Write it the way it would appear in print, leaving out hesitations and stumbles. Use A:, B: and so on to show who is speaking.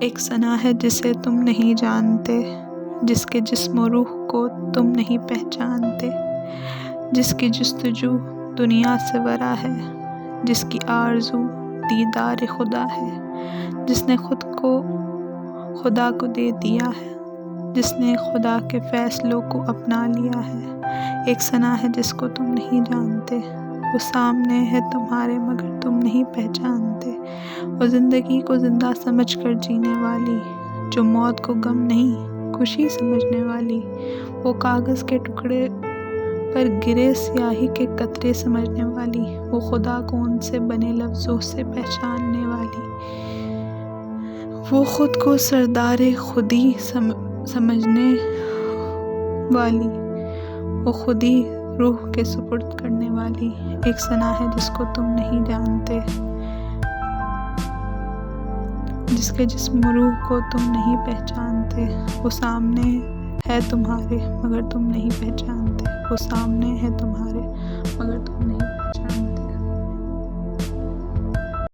A: ایک ثنا ہے جسے تم نہیں جانتے، جس کے جسم و روح کو تم نہیں پہچانتے، جس کی جستجو دنیا سے ورا ہے، جس کی آرزو دیدار خدا ہے، جس نے خود کو خدا کو دے دیا ہے، جس نے خدا کے فیصلوں کو اپنا لیا ہے۔ ایک ثنا ہے جس کو تم نہیں جانتے، وہ سامنے ہے تمہارے مگر تم نہیں پہچانتے۔ وہ زندگی کو زندہ سمجھ کر جینے والی، جو موت کو غم نہیں خوشی سمجھنے والی، وہ کاغذ کے ٹکڑے پر گرے سیاہی کے قطرے سمجھنے والی، وہ خدا کو ان سے بنے لفظوں سے پہچاننے والی، وہ خود کو سردار خودی سمجھنے والی، وہ خودی روح کے سپرد کرنے والی۔ ایک ثنا ہے جس کو تم نہیں جانتے، جس کے جسم و روح کو تم نہیں پہچانتے، وہ سامنے ہے تمہارے مگر تم نہیں پہچانتے، وہ سامنے ہے تمہارے مگر تم